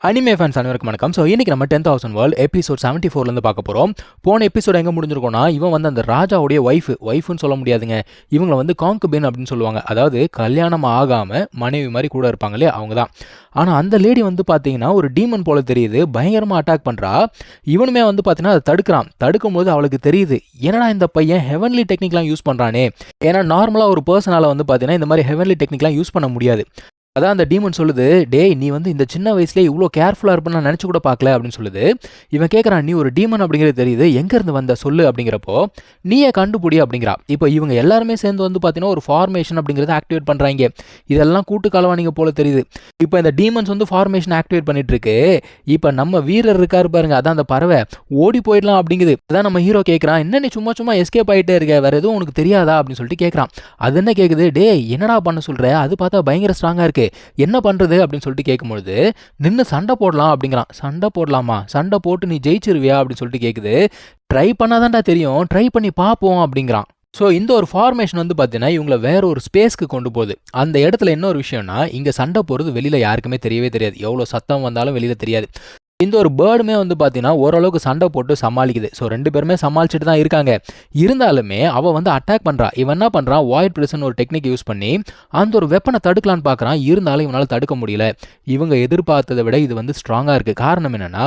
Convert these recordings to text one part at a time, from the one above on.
Anime fans அனைவருக்கும் வணக்கம். So இன்னைக்கு நம்ம 10,000 வேர்ல்ட் எபிசோட் 74 பார்க்க போகிறோம். போன எபிசோட் எங்கே முடிஞ்சிருக்கோம்னா, இவன் வந்து அந்த ராஜாவுடைய ஒய்ஃப்னு சொல்ல முடியாதுங்க. இவங்களை வந்து கான்குபின் அப்படின்னு சொல்லுவாங்க. அதாவது கல்யாணம் ஆகாமல் மனைவி மாதிரி கூட இருப்பாங்க இல்லையா, அவங்க தான். ஆனால் அந்த லேடி வந்து பார்த்தீங்கன்னா ஒரு டீமன் போல தெரியுது, பயங்கரமாக அட்டாக் பண்ணுறா. இவனுமே வந்து பார்த்தீங்கன்னா அதை தடுக்கும் போது அவளுக்கு தெரியுது, என்னடா இந்த பையன் ஹெவன்லி டெக்னிக்லாம் யூஸ் பண்ணுறானே. ஏன்னா நார்மலாக ஒரு பர்சனால் வந்து பார்த்தீங்கன்னா இந்த மாதிரி ஹெவன்லி டெக்னிக்லாம் யூஸ் பண்ண முடியாது. அதான் அந்த டீமன் சொல்லுது, டேய் நீ வந்து இந்த சின்ன வயசுலேயே இவ்வளோ கேர்ஃபுல்லாக இருப்பேன்னு நான் நினச்சி கூட பார்க்கல அப்படின்னு சொல்லுது. இவன் கேட்குறான், நீ ஒரு டீமன் அப்படிங்கிறது தெரியுது, எங்கேருந்து வந்த சொல்லு அப்படிங்கிறப்போ நீயே கண்டுபிடி அப்படிங்கிறா. இப்போ இவங்க எல்லாருமே சேர்ந்து வந்து பார்த்தீங்கன்னா ஒரு ஃபார்மேஷன் அப்படிங்கிறத ஆக்டிவேட் பண்ணுறாங்க. இதெல்லாம் கூட்டு கலவாணிங்க போல தெரியுது. இப்போ இந்த டீமன்ஸ் வந்து ஃபார்மேஷன் ஆக்டிவேட் பண்ணிட்டு இருக்கு. இப்போ நம்ம வீரர் இருக்காரு பாருங்க, அதான் அந்த பறவை, ஓடி போயிடலாம் அப்படிங்குது. அதான் நம்ம ஹீரோ கேட்குறான், என்ன நீ சும்மா எஸ்கேப் ஆகிட்டே இருக்க, வேறு எதுவும் உனக்கு தெரியாதா அப்படின்னு சொல்லிட்டு கேட்குறான். அது என்ன கேட்குது, டே என்னடா பண்ண சொல்கிற, அது பார்த்தா பயங்கர ஸ்ட்ராங்காக இருக்கு, என்ன பண்ணுறது அப்படின்னு சொல்லிட்டு கேட்கும்பொழுது நின்று சண்டை போடலாம் அப்படிங்கிறான். சண்டை போடலாமா, சண்டை போட்டு நீ ஜெயிச்சிருவியா அப்படின்னு சொல்லிட்டு கேட்குது. ட்ரை பண்ணாதான்டா தெரியும், ட்ரை பண்ணி பார்ப்போம் அப்படிங்கிறான். ஸோ இந்த ஒரு ஃபார்மேஷன் வந்து பார்த்தீங்கன்னா இவங்களை வேற ஒரு ஸ்பேஸ்க்கு கொண்டு போகுது. அந்த இடத்துல என்ன ஒரு விஷயம்னா, இங்கே சண்டை போகிறது வெளியில் யாருக்குமே தெரியவே தெரியாது, எவ்வளோ சத்தம் வந்தாலும் வெளியில் தெரியாது. இந்த ஒரு பேர்டுமே வந்து பார்த்தீங்கன்னா ஓரளவுக்கு சண்டை போட்டு சமாளிக்குது. ஸோ 2 பேருமே சமாளிச்சுட்டு தான் இருக்காங்க. இருந்தாலுமே அவள் வந்து அட்டாக் பண்ணுறா. இவன் என்ன பண்ணுறான், வாய்ட் பிரிசன் ஒரு டெக்னிக் யூஸ் பண்ணி அந்த ஒரு வெப்பனை தடுக்கலான்னு பார்க்குறான். இருந்தாலும் இவனால் தடுக்க முடியல. இவங்க எதிர்பார்த்ததை விட இது வந்து ஸ்ட்ராங்காக இருக்குது. காரணம் என்னென்னா,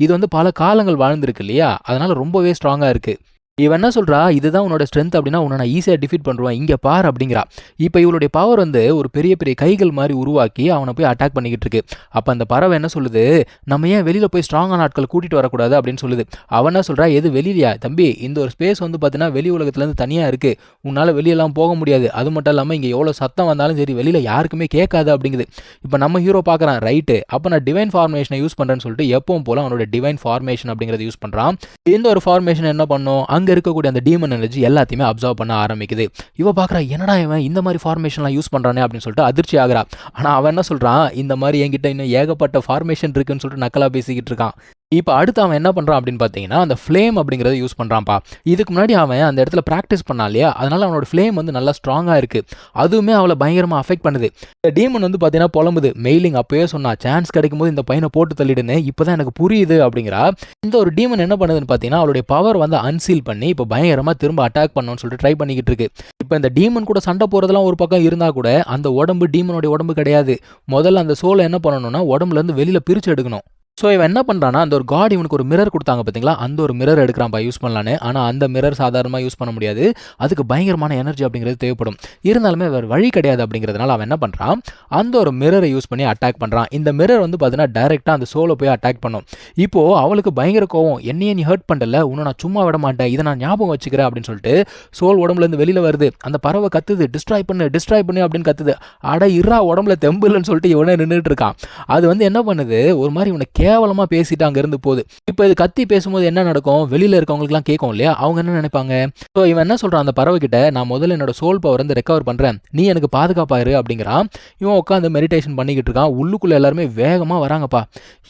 இது வந்து பல காலங்கள் வாழ்ந்துருக்கு இல்லையா, அதனால் ரொம்பவே ஸ்ட்ராங்காக இருக்குது. இவன் என்ன சொல்கிறா, இதுதான் உன்னோட ஸ்ட்ரென்த் அப்படின்னா உன்னை நான் ஈஸியாக டிஃபீட் பண்ணுவேன், இங்கே பார் அப்படிங்கிறா. இப்போ இவளுடைய பவர் வந்து ஒரு பெரிய பெரிய கைகள் மாதிரி உருவாக்கி அவனை போய் அட்டாக் பண்ணிக்கிட்டு இருக்கு. அப்போ அந்த பறவை என்ன சொல்லுது, நம்ம ஏன் வெளியில் போய் ஸ்ட்ராங்கான ஆட்களை கூட்டிகிட்டு வரக்கூடாது அப்படின்னு சொல்லுது. அவன் என்ன சொல்கிறா, எது வெளியிலையா தம்பி, இந்த ஒரு ஸ்பேஸ் வந்து பார்த்தீங்கன்னா வெளி உலகத்துலேருந்து தனியாக இருக்குது, உன்னால் வெளியெல்லாம் போக முடியாது. அது மட்டும் இல்லாமல் இங்கே எவ்வளோ சத்தம் வந்தாலும் சரி வெளியில் யாருக்குமே கேட்காது அப்படிங்குது. இப்போ நம்ம ஹீரோ பார்க்குறான், ரைட்டு அப்போ நான் டிவைன் ஃபார்மேஷனை யூஸ் பண்ணுறேன்னு சொல்லிட்டு எப்பவும் போல அவனோட டிவைன் ஃபார்மேஷன் அப்படிங்கிறத யூஸ் பண்ணுறான். இந்த ஒரு ஃபார்மேஷன் என்ன பண்ணும், அங்கே இருக்கக்கூடிய அந்த டீமன் எனர்ஜி எல்லாத்தையுமே அப்சர்வ் பண்ண ஆரம்பிக்குது. இவ பார்க்குறா, என்னடா இவன் இந்த மாதிரி ஃபார்மேஷன்லாம் யூஸ் பண்ணுறானே அப்படின்னு சொல்லிட்டு அதிர்ச்சி ஆகிறா. ஆனால் அவன் என்ன சொல்கிறான், இந்த மாதிரி என்கிட்ட இன்னும் ஏகப்பட்ட ஃபார்மேஷன் இருக்குன்னு சொல்லிட்டு நக்கலாக பேசிக்கிட்டு இருக்கான். இப்போ அடுத்து அவன் என்ன பண்ணுறான் அப்படின்னு பார்த்தீங்கன்னா, அந்த ஃப்ளேம் அப்படிங்கிறத யூஸ் பண்ணுறான்ப்பா. இதுக்கு முன்னாடி அவன் அந்த இடத்துல ப்ராக்டிஸ் பண்ணான் இல்லையா, அதனால் அவனோட ஃப்ளேம் வந்து நல்லா ஸ்ட்ராங்காக இருக்குது. அதுவுமே அவளை பயங்கரமாக அஃபெக்ட் பண்ணுது. இந்த டீமன் வந்து பார்த்தீங்கன்னா புலம்புது, மெயிலிங் அப்போயே சொன்னா சான்ஸ் கிடைக்கும் போது இந்த பையனை போட்டு தள்ளிடுன்னு, இப்போ தான் எனக்கு புரியுது அப்படிங்கிறா. இந்த ஒரு டீமன் என்ன பண்ணுதுன்னு பார்த்தீங்கன்னா, அவளுடைய பவர் வந்து அன்சீல் பண்ணி இப்போ பயங்கரமாக திரும்ப அட்டாக் பண்ணணும்னு சொல்லிட்டு ட்ரை பண்ணிக்கிட்டு இருக்கு. இப்போ இந்த டீமன் கூட சண்டை போகிறதெல்லாம் ஒரு பக்கம் இருந்தால் கூட அந்த உடம்பு டீமனுடைய உடம்பு கிடையாது. முதல்ல அந்த சோலை என்ன பண்ணணும்னா உடம்புலேருந்து வெளியில் பிரித்து எடுக்கணும். ஸோ இவன் என்ன பண்ணுறான்னா, அந்த ஒரு காட் இவனுக்கு ஒரு மிரர் கொடுத்தாங்க பார்த்தீங்களா, அந்த ஒரு மிரர் எடுக்கிறான்ப்பா யூஸ் பண்ணலான்னு. ஆனால் அந்த மிரர் சாதாரணமாக யூஸ் பண்ண முடியாது, அதுக்கு பயங்கரமான எனர்ஜி அப்படிங்கிறது தேவைப்படும். இருந்தாலுமே வேறு வழி கிடையாது அப்படிங்கிறதுனால அவன் என்ன பண்ணுறான், அந்த ஒரு மிரரை யூஸ் பண்ணி அட்டாக் பண்ணுறான். இந்த மிரர் வந்து பார்த்தீங்கன்னா டைரெக்டாக அந்த சோலை போய் அட்டாக் பண்ணும். இப்போது அவளுக்கு பயங்கர கோவம், என்னையே நீ ஹர்ட் பண்ணல, உன்னை நான் சும்மா விட மாட்டேன், இதை நான் ஞாபகம் வச்சுக்கிறேன் அப்படின்னு சொல்லிட்டு சோல் உடம்புலேருந்து வெளியில் வருது. அந்த பறவை கத்துது, டிஸ்ட்ராய் பண்ணு அப்படின்னு கத்துது. அட இருறா, உடம்புல தெம்பு இல்லைன்னு சொல்லிட்டு இவனே நின்றுட்டு இருக்கான். அது வந்து என்ன பண்ணுது, ஒரு மாதிரி இவனை கேவலமாக பேசிட்டு அங்கேருந்து போகுது. இப்போ இது கத்தி பேசும்போது என்ன நடக்கும், வெளியில் இருக்கவங்களுக்குலாம் கேட்கும் இல்லையா, அவங்க என்ன நினைப்பாங்க. ஸோ இவன் என்ன சொல்கிறான், அந்த பறவை கிட்ட, நான் முதல்ல என்னோட சோல் பவர் வந்து ரெக்கவர் பண்ணுறேன், நீ எனக்கு பாதுகாப்பாரு அப்படிங்கிறான். இவன் உட்காந்து மெடிடேஷன் பண்ணிக்கிட்டு இருக்கான். உள்ளுக்குள்ளே எல்லாருமே வேகமாக வராங்கப்பா,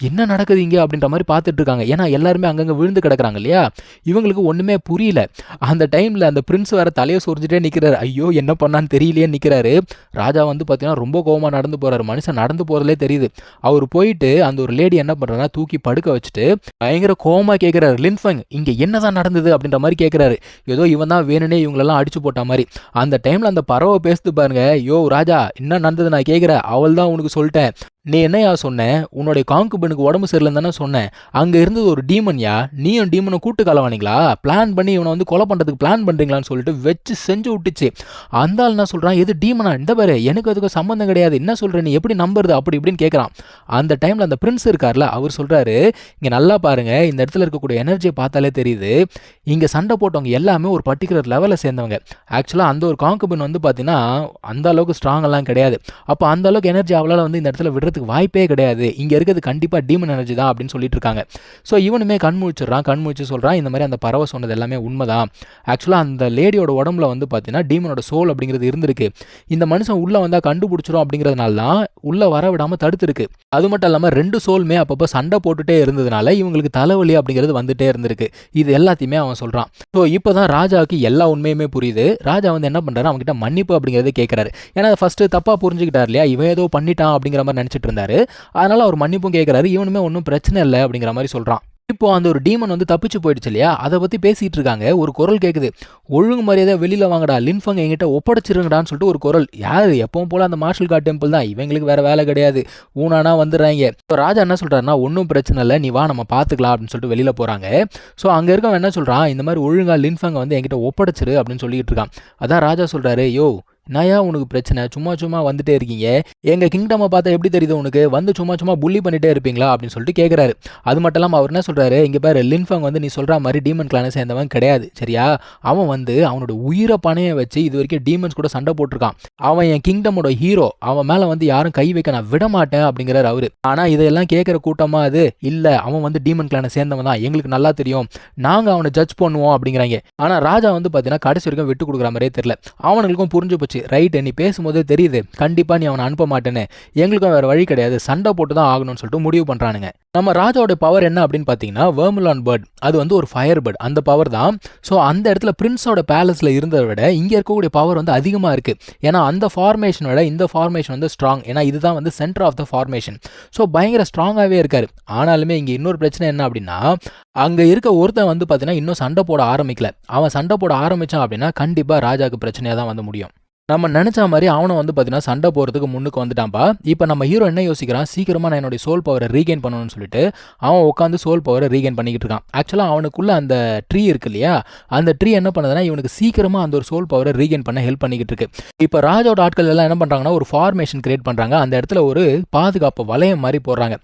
என்ன நடக்குது இங்கே அப்படின்ற மாதிரி பார்த்துட்டு இருக்காங்க. ஏன்னா எல்லாருமே அங்கங்கே விழுந்து கிடக்குறாங்க இல்லையா, இவங்களுக்கு ஒன்றுமே புரியல. அந்த டைமில் அந்த பிரின்ஸ் வேற தலையை சொரிஞ்சிட்டே நிற்கிறாரு. ஐயோ என்ன பண்ணான்னு தெரியலையே நிற்கிறாரு. ராஜா வந்து பார்த்தீங்கன்னா ரொம்ப கோவமாக நடந்து போகிறாரு. மனுஷன் நடந்து போகிறதுலே தெரியுது. அவர் போயிட்டு அந்த ஒரு லேடி என்ன பண்ணுறாருன்னா தூக்கி படுக்க வச்சுட்டு பயங்கர கோவமா கேட்கிறாரு, லின்ஃபங் இங்க என்னதான் நடந்தது அப்படின்ற மாதிரி கேட்கிறாரு. ஏதோ இவன் தான் வேணுனே இவங்களெல்லாம் அடிச்சு போட்ட மாதிரி. அந்த டைம்ல அந்த பறவை பேசுது பாருங்க, யோ ராஜா என்ன நடந்தது நான் கேட்கிறேன், அவள் தான் உனக்கு சொல்லிட்டேன், நீ என்னையா சொன்ன, உன்னுடைய காங்குபனுக்கு உடம்பு சரியில்லைன்னு தானே சொன்னேன், அங்கே இருந்தது ஒரு டீமன்யா, நீயும் டீமனை கூட்டு கலவானீங்களா, பிளான் பண்ணி இவனை வந்து கொலை பண்ணுறதுக்கு பிளான் பண்ணுறீங்களான்னு சொல்லிட்டு வச்சு செஞ்சு விட்டுச்சு. அந்த ஆள் என்ன சொல்கிறான், எது டீமனா, இந்த பாரு எனக்கு அதுக்கு சம்மந்தம் கிடையாது, என்ன சொல்கிற நீ, எப்படி நம்புறது அப்படி இப்படின்னு கேட்குறான். அந்த டைமில் அந்த பிரின்ஸ் இருக்கார்ல, அவர் சொல்கிறாரு, இங்கே நல்லா பாருங்க, இந்த இடத்துல இருக்கக்கூடிய எனர்ஜியை பார்த்தாலே தெரியுது, இங்கே சண்டை போட்டவங்க எல்லாமே ஒரு பர்டிகுலர் லெவலில் சேர்ந்தவங்க. ஆக்சுவலாக அந்த ஒரு காங்குபன் வந்து பார்த்தீங்கன்னா அந்த அளவுக்கு ஸ்ட்ராங் எல்லாம் கிடையாது. அப்போ அந்த அளவுக்கு எனர்ஜி அவளால் வந்து இந்த இடத்துல விடுறதுக்கு வாய்ப்பே கிடையாது, இங்கே இருக்கிறது கண்டிப்பாக டீமன் எனர்ஜி தான் அப்படின்னு சொல்லிட்டு இருக்காங்க. ஸோ இவனுமே கண்முழிச்சு சொல்கிறான், இந்த மாதிரி அந்த பறவை சொன்னது எல்லாமே உண்மைதான். ஆக்சுவலாக அந்த லேடியோட உடம்புல வந்து பார்த்தீங்கன்னா டீமனோட சோல் அப்படிங்கிறது இருந்திருக்கு. இந்த மனுஷன் உள்ளே வந்தால் கண்டுபிடிச்சிரும் அப்படிங்கிறதுனால தான் உள்ளே வர விடாமல் தடுத்துருக்கு. அது மட்டும் இல்லாமல் 2 சோலுமே அப்பப்போ சண்டை போட்டுட்டே இருந்ததுனால இவங்களுக்கு தலைவலி அப்படிங்கிறது வந்துட்டே இருந்திருக்கு. இது எல்லாத்தையுமே அவன் சொல்கிறான். ஸோ இப்போ தான் ராஜாவுக்கு எல்லா உண்மையுமே புரியுது. ராஜா வந்து என்ன பண்ணுறாரு, அவங்ககிட்ட மன்னிப்பு அப்படிங்கிறத கேட்குறாரு. ஏன்னா ஃபஸ்ட்டு தப்பாக புரிஞ்சுக்கிட்டார் இல்லையா, இவன் ஏதோ பண்ணிட்டான் அப்படிங்கிற மாதிரி நினச்சிட்டு நினச்சிட்டு இருந்தாரு. அதனால அவர் மன்னிப்பும் கேட்குறாரு. இவனுமே ஒன்றும் பிரச்சனை இல்லை அப்படிங்கிற மாதிரி சொல்கிறான். இப்போ அந்த ஒரு டீமன் வந்து தப்பிச்சு போயிடுச்சு இல்லையா, அதை பற்றி பேசிகிட்டு இருக்காங்க. ஒரு குரல் கேட்குது, ஒழுங்கு மரியாதையாக வெளியில் வாங்கடா, லின்ஃபங் என்கிட்ட ஒப்படைச்சிருங்கடான்னு சொல்லிட்டு ஒரு குரல். யார்? எப்பவும் போல் அந்த மார்ஷல் கார்ட் டெம்பிள் தான், இவங்களுக்கு வேறு வேலை கிடையாது, ஊனானா வந்துடுறாங்க. இப்போ ராஜா என்ன சொல்கிறாருன்னா, ஒன்றும் பிரச்சனை இல்லை, நீ வா நம்ம பார்த்துக்கலாம் அப்படின்னு சொல்லிட்டு வெளியில் போகிறாங்க. ஸோ அங்கே இருக்கவன் என்ன சொல்கிறான், இந்த மாதிரி ஒழுங்கா லின்ஃபங்கை வந்து என்கிட்ட ஒப்படைச்சிரு அப்படின்னு சொல்லிட்டு இருக்கான். அதான் ராஜா சொல்கிறாரு, யோ நயா உனக்கு பிரச்சனை, சும்மா சும்மா வந்துட்டே இருக்கீங்க, எங்கள் கிங்டமை பார்த்தா எப்படி தெரியுது உனக்கு, வந்து சும்மா சும்மா புள்ளி பண்ணிட்டே இருப்பீங்களா அப்படின்னு சொல்லிட்டு கேட்குறாரு. அது மட்டும் இல்லாமல் அவர் என்ன சொல்கிறாரு, இங்கே பேர் லின்ஃபங் வந்து நீ சொல்கிற மாதிரி டீமன் கிளானை சேர்ந்தவன் கிடையாது சரியா, அவன் வந்து அவனோட உயிரை பணையை வச்சு இது வரைக்கும் டீமன்ஸ் கூட சண்டை போட்டிருக்கான், அவன் என் கிங்டமோட ஹீரோ, அவன் மேலே வந்து யாரும் கை வைக்க நான் விட மாட்டேன் அப்படிங்கிறார் அவரு. ஆனால் இதெல்லாம் கேட்குற கூட்டமாக அது இல்லை, அவன் வந்து டீமன் கிளானை சேர்ந்தவன் தான், எங்களுக்கு நல்லா தெரியும், நாங்கள் அவனை ஜட்ஜ் பண்ணுவோம் அப்படிங்கிறாங்க. ஆனால் ராஜா வந்து பார்த்தீங்கன்னா கடைசி வரைக்கும் விட்டு கொடுக்குற மாதிரியே தெரியல. அவனுங்களுக்கும் புரிஞ்சு போச்சு, ரைட்டு நீ பேசும்போதே தெரியுது கண்டிப்பா நீ அவனை அனுப்ப மாட்டேன்னு, எங்களுக்கும் வேற வழி கிடையாது, சண்டை போட்டு தான் ஆகணும்னு சொல்லிட்டு முடிவு பண்றானுங்க. நம்ம ராஜாவோட பவர் என்ன அப்படின்னு பார்த்தீங்கன்னா வெர்மிலான் பேர்ட், அது வந்து ஒரு ஃபயர் பேர்ட், அந்த பவர் தான். ஸோ அந்த இடத்துல பிரின்ஸோட பேலஸில் இருந்ததை விட இங்கே இருக்கக்கூடிய பவர் வந்து அதிகமாக இருக்குது. ஏன்னா அந்த ஃபார்மேஷனை விட இந்த ஃபார்மேஷன் வந்து ஸ்ட்ராங், ஏன்னா இதுதான் வந்து centre of the formation. So பயங்கர ஸ்ட்ராங்காகவே இருக்காரு. ஆனாலுமே இங்கே இன்னொரு பிரச்சனை என்ன அப்படின்னா, அங்கே இருக்க ஒருத்தன் வந்து பார்த்தீங்கன்னா இன்னும் சண்டை போட ஆரம்பிக்கல. அவன் சண்டை போட ஆரம்பித்தான் அப்படின்னா கண்டிப்பாக ராஜாவுக்கு பிரச்சனையாக தான் வந்து முடியும். நம்ம நினச்ச மாதிரி அவனை வந்து பார்த்தீங்கன்னா சண்டை போகிறதுக்கு முன்னுக்கு வந்துட்டான்ப்பா. இப்போ நம்ம ஹீரோ என்ன யோசிக்கிறான், சீக்கிரமாக நான் என்னுடைய சோல் பவரை ரீகெயின் பண்ணணும்னு சொல்லிட்டு அவன் உட்காந்து சோல் பவரை ரீகெயின் பண்ணிக்கிட்டு இருக்கான். ஆக்சுவலாக அவனுக்குள்ள அந்த ட்ரீ இருக்கு இல்லையா, அந்த ட்ரீ என்ன பண்ணுதுன்னா இவனுக்கு சீக்கிரமாக அந்த ஒரு சோல் பவரை ரீகெயின் பண்ண ஹெல்ப் பண்ணிக்கிட்டு இருக்கு. இப்போ ராஜாவோட ஆட்கள் எல்லாம் என்ன பண்ணுறாங்கன்னா ஒரு ஃபார்மேஷன் கிரியேட் பண்ணுறாங்க. அந்த இடத்துல ஒரு பாதுகாப்பு வளையம் மாதிரி போடுறாங்க.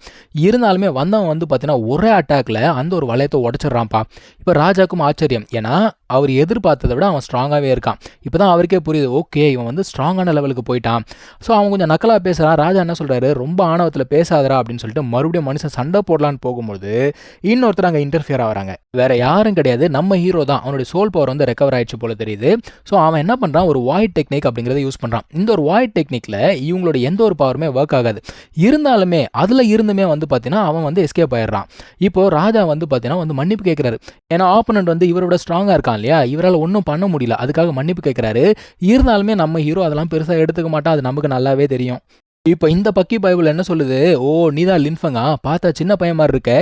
இருந்தாலுமே வந்தவன் வந்து பார்த்தீங்கன்னா ஒரே அட்டாக்ல அந்த ஒரு வளையத்தை உடச்சிட்றான்ப்பா. இப்போ ராஜாவுக்கும் ஆச்சரியம், ஏன்னா அவர் எதிர்பார்த்ததை விட அவன் ஸ்ட்ராங்காகவே இருக்கான். இப்போ தான் அவருக்கே புரியுது, ஓகே இவன் வந்து ஸ்ட்ராங்கான லெவலுக்கு போயிட்டான். ஸோ அவன் கொஞ்சம் நக்கலாக பேசுகிறான். ராஜா என்ன சொல்கிறாரு, ரொம்ப ஆணவத்தில் பேசாதரா அப்படின்னு சொல்லிட்டு மறுபடியும் மனுஷன் சண்டை போடலான்னு போகும்போது இன்னொருத்தர் அங்கே இன்டர்ஃபியர் ஆகிறாங்க. வேற யாரும் கிடையாது, நம்ம ஹீரோ தான். அவனுடைய சோல் பவர் வந்து ரெக்கவர் ஆயிடுச்சு போல தெரியுது. ஸோ அவன் என்ன பண்ணுறான், ஒரு வாய்ட் டெக்னிக் அப்படிங்கிறத யூஸ் பண்ணுறான். இந்த ஒரு வாய்ட் டெக்னிக்கில் இவங்களோட எந்த ஒரு பவருமே ஒர்க் ஆகாது. இருந்தாலுமே அதில் இருந்துமே வந்து பார்த்தீங்கன்னா அவன் வந்து எஸ்கேப் ஆயிடுறான். இப்போது ராஜா வந்து பார்த்தீங்கன்னா வந்து மன்னிப்பு கேட்குறாரு. ஏன்னா ஆப்போனன்ட் வந்து இவரோட ஸ்ட்ராங்காக இருக்கான் இல்லையா, இவரால் ஒன்றும் பண்ண முடியல, அதுக்காக மன்னிப்பு கேட்குறாரு. இருந்தாலுமே நம்ம ஹீரோ அதெல்லாம் பெருசாக எடுத்துக்க மாட்டான், அது நமக்கு நல்லாவே தெரியும். இப்போ இந்த பக்கி பைபிள் என்ன சொல்லுது, ஓ நீ தான் லின்ஃபங்கா, பார்த்தா சின்ன பையன் மாதிரி இருக்க,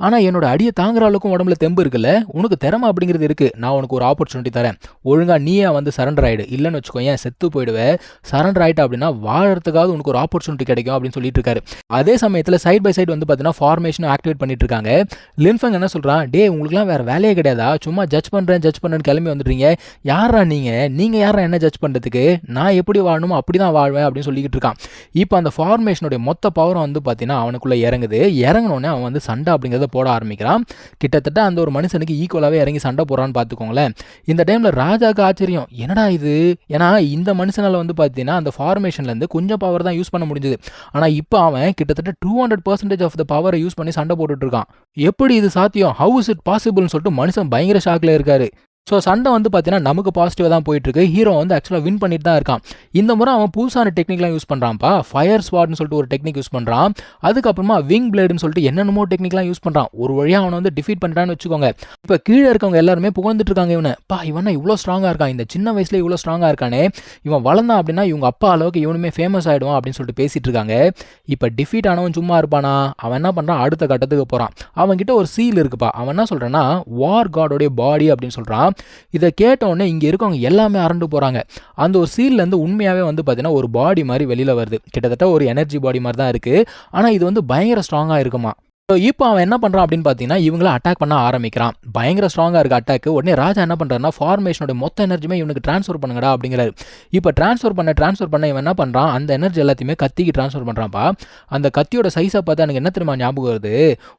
ஆனால் என்னோட அடியை தாங்குற அளவுக்கும் உடம்புல தெம்பு இருக்குல்ல, உனக்கு திறமை அப்படிங்கிறது இருக்குது, நான் உனக்கு ஒரு ஆப்பர்ச்சுனிட்டி தரேன், ஒழுங்காக நீயே வந்து சரண்டர் ஆகிடு, இல்லைன்னு வச்சுக்கோ ஏன் செத்து போயிடுவேன், சரண்டர் ஆகிட்டா அப்படின்னா வாழறதுக்காக உனக்கு ஒரு ஆப்பர்ச்சுனிட்டி கிடைக்கும் அப்படின்னு சொல்லிட்டு இருக்காரு. அதே சமயத்தில் சைட் பை சைடு வந்து பார்த்தீங்கன்னா ஃபார்மேஷனும் ஆக்டிவேட் பண்ணிட்டு இருக்காங்க. லின்ஃபங் என்ன சொல்கிறான், டே உங்களுக்குலாம் வேறு வேலையே கிடையாதா, சும்மா ஜட்ஜ் பண்ணுறேன்னு கிளம்பி வந்துடுறீங்க, யாரா நீங்கள் யாரா என்ன ஜட்ஜ் பண்ணுறதுக்கு, நான் எப்படி வாழணுமோ அப்படி தான் வாழ்வேன் அப்படின்னு சொல்லிக்கிட்டு இருக்கான். இப்போ அந்த ஃபார்மேஷனுடைய மொத்த பவரும் வந்து பார்த்தீங்கன்னா அவனுக்குள்ளே இறங்கினோடனே அவன் வந்து சண்டை அப்படிங்கிறத போட ஆரம்பிக்கிறான். கிட்டத்தட்ட அந்த ஒரு மனுஷனுக்கு ஈக்குவலாகவே இறங்கி சண்டை போடுறான்னு பார்த்துக்கோங்களேன். இந்த டைமில் ராஜாவுக்கு ஆச்சரியம், என்னடா இது, ஏன்னா இந்த மனுஷனால் வந்து பார்த்தீங்கன்னா அந்த ஃபார்மேஷன்லேருந்து கொஞ்சம் பவர் தான் யூஸ் பண்ண முடிஞ்சது. ஆனால் இப்போ அவன் கிட்டத்தட்ட 200% ஆஃப் த பவரை யூஸ் பண்ணி சண்டை போட்டுட்டு இருக்கான். எப்படி இது சாத்தியம், ஹவு இஸ் இட் பாசிபிள்னு சொல்லிட்டு மனுஷன் பயங்கர ஷாக்கில் இருக்காரு. ஸோ சண்டை வந்து பார்த்தீங்கன்னா நமக்கு பாசிட்டிவாக தான் போயிட்டுருக்கு. ஹீரோ வந்து ஆக்சுவலாக வின் பண்ணிட்டு தான் இருக்கான். இந்த முறை அவன் புதுசான டெக்னிக்லாம் யூஸ் பண்ணுறான்ப்பா. ஃபயர் ஸ்வாட்னு சொல்லிட்டு ஒரு டெக்னிக் யூஸ் பண்ணுறான். அதுக்கப்புறமா விங் பிளேடுன்னு சொல்லிட்டு என்னென்னமோ டெக்னிக்லாம் யூஸ் பண்ணுறான். ஒரு வழியாக அவனை வந்து டிஃபீட் பண்ணிட்டான்னு வச்சுக்கோங்க. இப்போ கீழே இருக்கவங்க எல்லாருமே புகழ்ந்துட்டு இருக்காங்க இவனை, பா இவனா இவ்வளோ ஸ்ட்ராங்காக இருக்கான், இந்த சின்ன வயசுல இவ்வளோ ஸ்ட்ராங்காக இருக்கானே, இவன் வளர்ந்தான் அப்படின்னா இவங்க அப்பா அளவுக்கு இவனுமே ஃபேமஸ் ஆகிடுவான் அப்படின்னு சொல்லிட்டு பேசிட்டு இருக்காங்க. இப்போ டிஃபீட் ஆனவன் சும்மா இருப்பானா, அவன் என்ன பண்ணுறான், அடுத்த கட்டத்துக்கு போகிறான். அவன்கிட்ட ஒரு சீல் இருக்குப்பா. அவன் என்ன சொல்கிறான்னா வார் காடோடைய பாடி அப்படின்னு சொல்கிறான். இதை கேட்டோடனே இங்கே இருக்கவங்க எல்லாமே அரண்டு போகிறாங்க. அந்த ஒரு சீல்லேருந்து உண்மையாகவே வந்து பார்த்தீங்கன்னா ஒரு பாடி மாதிரி வெளியில் வருது. கிட்டத்தட்ட ஒரு எனர்ஜி பாடி மாதிரி தான் இருக்குது. ஆனால் இது வந்து பயங்கர ஸ்ட்ராங்காக இருக்குமா. ஸோ இப்போ அவன் என்ன பண்ணுறான் அப்படின்னு பார்த்தீங்கன்னா இவங்கள அட்டாக் பண்ண ஆரம்பிக்கிறான். பயங்கர ஸ்ட்ராங்காக இருக்குது அட்டாக்கு. உடனே ராஜா என்ன பண்ணுறாருன்னா ஃபார்மேஷனோட மொத்த எனர்ஜியுமே இவனுக்கு ட்ரான்ஸ்ஃபர் பண்ணுங்கடா அப்படிங்கிறாரு. இப்போ ட்ரான்ஸ்ஃபர் பண்ண இவன் என்ன பண்ணுறான், அந்த எனர்ஜி எல்லாத்தையுமே கத்திக்கு ட்ரான்ஸ்ஃபர் பண்ணுறான்ப்பா. அந்த கத்தியோட சைஸை பார்த்தா எனக்கு என்ன தெரியுமா ஞாபகம் வருது,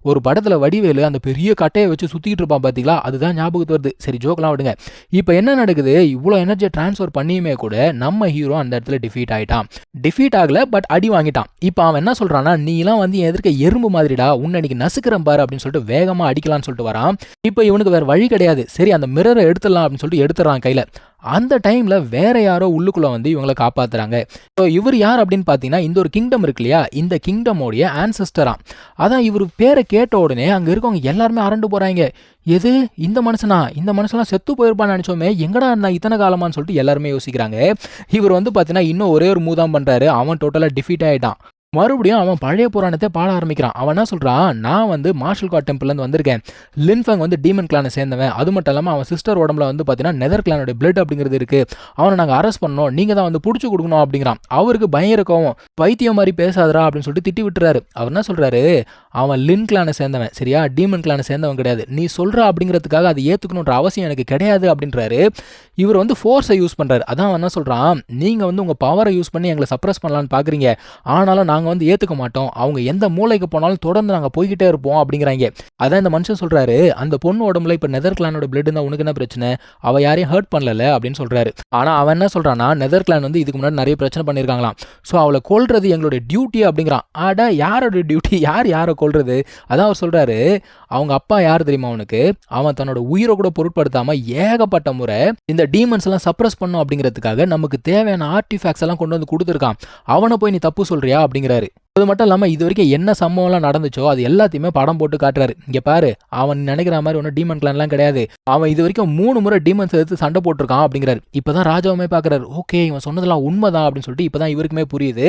ஒரு படத்தில் வடிவேலு அந்த பெரிய கட்டையை வச்சு சுற்றிக்கிட்டு இருப்பான் பார்த்தீங்களா, அதுதான் ஞாபகத்து வருது. சரி ஜோக்கெலாம் விடுங்க. இப்போ என்ன நடக்குது, இவ்வளோ எனர்ஜியை ட்ரான்ஸ்ஃபர் பண்ணியுமே கூட நம்ம ஹீரோ அந்த இடத்துல டிஃபீட் ஆகிட்டான். டிஃபீட் ஆகலை, பட் அடி வாங்கிட்டான். இப்போ அவன் என்ன சொல்கிறான்னா, நீலாம் வந்து எதிர்க்க எறும்பு மாதிரிடா, இன்னைக்கு நசுக்கிறேன் பாரு அப்படின்னு சொல்லிட்டு வேகமா அடிக்கலாம்னு சொல்லிட்டு வரான். இப்போ இவனுக்கு வேற வழி கிடையாது. சரி அந்த மிரரை எடுத்துடலாம் அப்படின்னு சொல்லிட்டு எடுத்துறான் கையில. அந்த டைம்ல வேற யாரோ உள்ளுக்குள்ள வந்து இவங்களை காப்பாத்துறாங்க. ஸோ இவர் யார் அப்படின்னு பார்த்தீங்கன்னா இந்த ஒரு கிங்டம் இருக்கு இல்லையா, இந்த கிங்டமோடைய ஆன்செஸ்டரா. அதான் இவர் பேரை கேட்ட உடனே அங்க இருக்கவங்க எல்லாருமே அரண்டு போறாங்க. எது இந்த மனுஷன்லாம் செத்து போயிருப்பான்னு நினைச்சோமே, எங்கடா இருந்தா இத்தனை காலமான்னு சொல்லிட்டு எல்லாருமே யோசிக்கிறாங்க. இவர் வந்து பார்த்தீங்கன்னா இன்னும் ஒரே ஒரு மூதான் பண்றாரு. அவன் டோட்டலா டிஃபீட் ஆயிட்டான். மறுபடியும் அவன் பழைய புராணத்தை பாட ஆரம்பிக்கிறான். அவன் என்ன சொல்றான், நான் வந்து மார்ஷல் கார்ட் டெம்பிள்லேருந்து வந்திருக்கேன். லின்ஃபெங் வந்து டீமன் கிளானை சேர்ந்தவன். அது மட்டும் இல்லாமல் அவன் சிஸ்டர் உடம்புல வந்து பார்த்தீங்கன்னா நெதர் கிளானோட பிளட் அப்படிங்கிறது இருக்கு. அவனை நாங்கள் அரெஸ்ட் பண்ணோம், நீங்கள் தான் வந்து பிடிச்சி கொடுக்கணும் அப்படிங்கிறான். அவருக்கு பயங்கர கோவம். பைத்தியம் மாதிரி பேசாதரா அப்படின்னு சொல்லிட்டு திட்டி விட்டுறாரு. அவர் என்ன சொல்றாரு, அவன் லின் கிளானை சேர்ந்தவன், சரியா, டீமன் கிளானை சேர்ந்தவன் கிடையாது. நீ சொல்ற அப்படிங்கிறதுக்காக அதை ஏற்றுக்கணுன்ற அவசியம் எனக்கு கிடையாது அப்படின்றாரு. இவர் வந்து ஃபோர்ஸை யூஸ் பண்ணுறாரு. அதான் அவன் என்ன சொல்கிறான், நீங்கள் வந்து உங்கள் பவரை யூஸ் பண்ணி எங்களை சப்ரஸ் பண்ணலான்னு பார்க்குறீங்க, ஆனாலும் நாங்கள் வந்து ஏற்றுக்க மாட்டோம். அவங்க எந்த மூளைக்கு போனாலும் தொடர்ந்து நாங்கள் போய்கிட்டே இருப்போம் அப்படிங்கிறாங்க. அதான் இந்த மனுஷன் சொல்கிறாரு, அந்த பொண்ணு உடம்புல இப்போ நெதர் கிளானோட பிளட் இருந்தால் உனக்கு என்ன பிரச்சனை, அவள் யாரையும் ஹர்ட் பண்ணல அப்படின்னு சொல்கிறாரு. ஆனால் அவன் என்ன சொல்கிறான்னா, நெதர் கிளான் வந்து இதுக்கு முன்னாடி நிறைய பிரச்சனை பண்ணியிருக்காங்களாம். ஸோ அவளை கொல்றது எங்களுடைய டியூட்டி அப்படிங்கிறான். ஆட யாரோட டியூட்டி, யாரை கொல்றது? அதான் அவர் சொல்கிறாரு, அவங்க அப்பா யார் தெரியுமா அவனுக்கு, அவன் தன்னோட உயிரை கூட பொருட்படுத்தாமல் ஏகப்பட்ட முறை இந்த டீமன்ஸ் எல்லாம் சப்ரஸ் பண்ணும் அப்படிங்கிறதுக்காக நமக்கு தேவையான ஆர்டிஃபேக்ட்ஸ் எல்லாம் கொண்டு வந்து கொடுத்துருக்கான். அவனை போய் நீ தப்பு சொல்றியா அப்படிங்கிறாரு. அது மட்டும் இல்லாமல் இது வரைக்கும் என்ன சம்பவம்லாம் நடந்துச்சோ அது எல்லாத்தையுமே படம் போட்டு காட்டுறாரு. இங்கே பாரு, அவன் நினைக்கிற மாதிரி ஒன்றும் டீமன் கிளான்லாம் கிடையாது. அவன் இது வரைக்கும் 3 முறை டீமன்ஸ் எடுத்து சண்டை போட்டிருக்கான் அப்படிங்கிறாரு. இப்போதான் ராஜாவுமே பார்க்குறாரு, ஓகே இவன் சொன்னதெல்லாம் உண்மைதான் அப்படின்னு சொல்லிட்டு இப்போதான் இவருக்குமே புரியுது.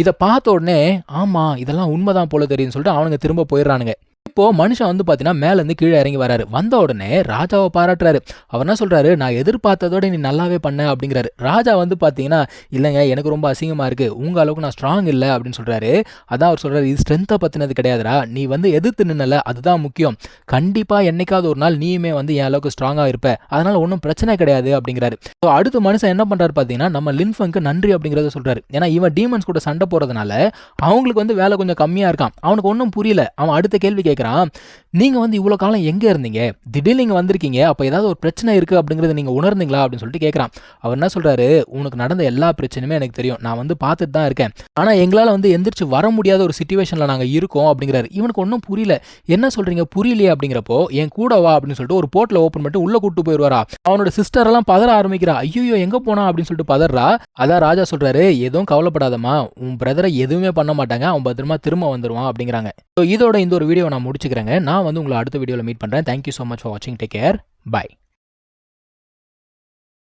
இதை பார்த்த உடனே ஆமாம் இதெல்லாம் உண்மைதான் போல தெரியுதுன்னு சொல்லிட்டு அவனுங்க திரும்ப போயிடுறானுங்க. இப்போ மனுஷன் வந்து பார்த்தீங்கன்னா மேலேருந்து கீழே இறங்கி வராரு. வந்த உடனே ராஜாவை பாராட்டுறாரு. அவர் என்ன சொல்றாரு, நான் எதிர்பார்த்ததோட நீ நல்லாவே பண்ண அப்படிங்கிறாரு. ராஜா வந்து பார்த்தீங்கன்னா, இல்லைங்க எனக்கு ரொம்ப அசிங்கமாக இருக்கு, உங்க அளவுக்கு நான் ஸ்ட்ராங் இல்லை அப்படின்னு சொல்றாரு. அதான் அவர் சொல்றாரு, இது ஸ்ட்ரென்த்தை பற்றினது கிடையாதுடா, நீ வந்து எதிர்த்து நின்னல அதுதான் முக்கியம். கண்டிப்பாக என்னைக்காவது ஒரு நாள் நீயுமே வந்து என் அளவுக்கு ஸ்ட்ராங்காக இருப்ப, அதனால ஒன்றும் பிரச்சனை கிடையாது அப்படிங்கிறாரு. ஸோ அடுத்த மனுஷன் என்ன பண்றாரு பார்த்தீங்கன்னா, நம்ம லின்ஃபெங்க்கு நன்றி அப்படிங்கிறத சொல்றாரு. ஏன்னா இவன் டீமன்ஸ் கூட சண்டை போறதுனால அவங்களுக்கு வந்து வேலை கொஞ்சம் கம்மியாக இருக்கான். அவனுக்கு ஒன்றும் புரியல. அவன் அடுத்த கேள்வி கேட்குறான், நீங்க வந்து இவ்வளவு காலம் எங்க இருந்தீங்க, திடீர்னு நீங்க வந்திருக்கீங்க, அப்ப ஏதாவது ஒரு பிரச்சனை இருக்கு அப்படிங்கறத நீங்க உணர்ந்தீங்களா அப்படின்னு சொல்லிட்டு கேட்கறான். அவர் என்ன சொல்றாரு, உனக்கு நடந்த எல்லா பிரச்சனையுமே எனக்கு தெரியும், நான் வந்து பார்த்துட்டு தான் இருக்கேன், ஆனா எங்களால வந்து எந்திரிச்சு வர முடியாத ஒரு சிச்சுவேஷன்ல நாங்க இருக்கோம் அப்படிங்கிறாரு. இவனுக்கு ஒன்றும் புரியல. என்ன சொல்றீங்க புரியலையே அப்படிங்கிறப்போ, என் கூட வா அப்படின்னு சொல்லிட்டு ஒரு போர்ட்ல ஓப்பன் பண்ணிட்டு உள்ள கூட்டு போயிடுவாரா. அவனோட சிஸ்டர் எல்லாம் பதற ஆரம்பிக்கிறா. ஐயோ எங்க போனா அப்படின்னு சொல்லிட்டு பதறா. அதான் ராஜா சொல்றாரு, எதுவும் கவலைப்படாதமா, உன் பிரதரை எதுவுமே பண்ண மாட்டாங்க, அவன் பத்திரமா திரும்ப வந்துருவான் அப்படிங்கிறாங்க. இதோட இந்த ஒரு வீடியோ நான் முடிச்சுக்கிறேங்க. நான் வந்து உங்களை அடுத்த வீடியோவில் மீட் பண்ணுறேன். தேங்க்யூ ஸோ மச் ஃபார் வாட்சிங். Take care. பை.